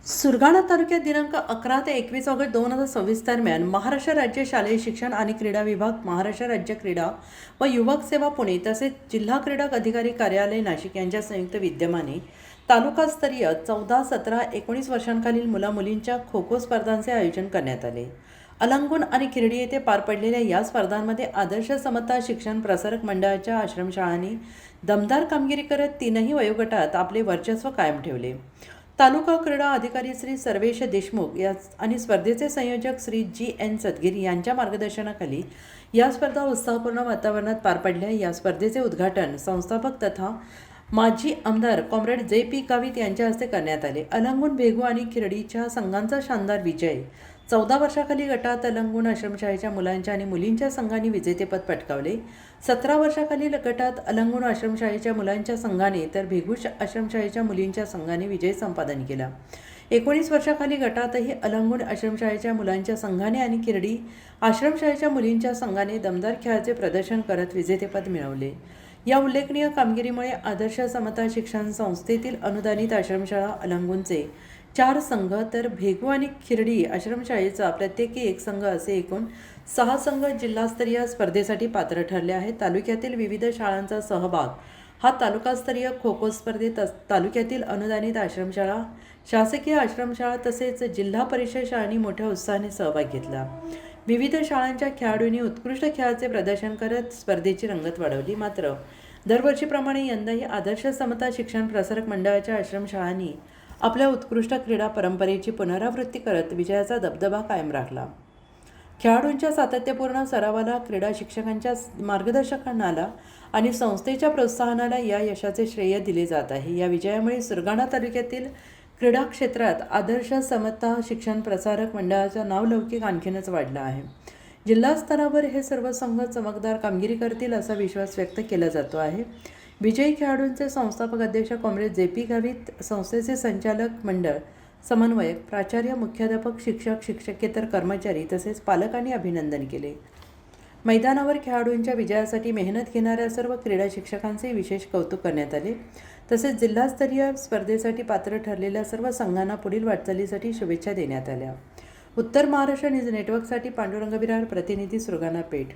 सुरगाणा तालुक्यात दिनांक 11 ते 21 ऑगस्ट 2026 दरम्यान महाराष्ट्र राज्य शालेय शिक्षण आणि क्रीडा विभाग, महाराष्ट्र राज्य क्रीडा व युवक सेवा पुणे तसेच जिल्हा क्रीडा अधिकारी कार्यालय नाशिक यांच्या संयुक्त विद्यमाने तालुकास्तरीय 14, 17, 19 वर्षांखालील मुला-मुलींच्या खो खो स्पर्धांचे आयोजन करण्यात आले। अलंगून आणि खिरडी येथे पार पडलेल्या या स्पर्धांमध्ये आदर्श समता शिक्षण प्रसारक मंडळाच्या आश्रमशाळांनी दमदार कामगिरी करत तीनही वयोगटात आपले वर्चस्व कायम ठेवले। तालुका क्रीडा अधिकारी श्री सर्वेश देशमुख आणि स्पर्धेचे संयोजक श्री GN सदगीर यांच्या मार्गदर्शनाखाली या स्पर्धा उत्साहपूर्ण वातावरणात पार पडल्या। या स्पर्धेचे उद्घाटन संस्थापक तथा माजी आमदार कॉम्रेड JP गावित यांच्या हस्ते करण्यात आले। अलंगून, भेगू आणि खिरडीच्या संघांचा शानदार विजय। 14 वर्षाखाली गटात अलंगून आश्रमशाळेच्या मुलांच्या आणि मुलींच्या संघाने विजेतेपद पटकावले। 17 वर्षाखालील गटात अलंगून आश्रमशाळेच्या मुलांच्या संघाने तर भेगू आश्रमशाळेच्या मुलींच्या संघाने विजय संपादन केला। 19 वर्षाखाली गटातही अलंगून आश्रमशाळेच्या मुलांच्या संघाने आणि खिरडी आश्रमशाळेच्या मुलींच्या संघाने दमदार खेळाचे प्रदर्शन करत विजेतेपद मिळवले। या उल्लेखनीय कामगिरीमुळे आदर्श समता शिक्षण संस्थेतील अनुदानित आश्रमशाळा अलंगूनचे 4 संघ तर भेगू आणि खिरडी आश्रमशाळेचा प्रत्येकी 1 संघ असे एकूण 6 संघ जिल्हास्तरीय स्पर्धेसाठी पात्र ठरले आहेत। तालुक्यातील विविध शाळांचा सहभाग हा तालुकास्तरीय खो खो स्पर्धेत तालुक्यातील अनुदानित आश्रमशाळा, शासकीय आश्रमशाळा तसेच जिल्हा परिषद शाळांनी मोठ्या उत्साहाने सहभाग घेतला। विविध शाळांच्या खेळाडूंनी उत्कृष्ट खेळाचे प्रदर्शन करत स्पर्धेची रंगत वाढवली। मात्र दरवर्षीप्रमाणे यंदाही आदर्श समता शिक्षण प्रसारक मंडळाच्या आश्रमशाळांनी आपल्या उत्कृष्ट क्रीडा परंपरेची पुनरावृत्ती करत विजयाचा दबदबा कायम राखला। खेळाडूंच्या सातत्यपूर्ण सरावाला, क्रीडा शिक्षकांच्या मार्गदर्शनाला आणि संस्थेच्या प्रोत्साहनाला या यशाचे श्रेय दिले जात आहे। या विजयामुळे सुरगाणा तालुक्यातील क्रीडा क्षेत्रात आदर्श समता शिक्षण प्रसारक मंडळाचा नावलौकिक आणखीनच वाढला आहे। जिल्हा स्तरावर हे सर्व संघ चमकदार कामगिरी करतील असा विश्वास व्यक्त केला जातो आहे। विजयी खेळाडूंचे संस्थापक अध्यक्ष कॉम्रेड JP गावित, संस्थेचे संचालक मंडळ समन्वयक, प्राचार्य, मुख्याध्यापक, शिक्षक, शिक्षकेतर कर्मचारी तसेच पालकांनी अभिनंदन केले। मैदानावर खेळाडूंच्या विजयासाठी मेहनत घेणाऱ्या सर्व क्रीडा शिक्षकांचे विशेष कौतुक करण्यात आले। तसेच जिल्हास्तरीय स्पर्धेसाठी पात्र ठरलेल्या सर्व संघांना पुढील वाटचालीसाठी शुभेच्छा देण्यात आल्या। उत्तर महाराष्ट्र न्यूज नेटवर्कसाठी पांडुरंग विरार, प्रतिनिधी सुरगाणा पेठ।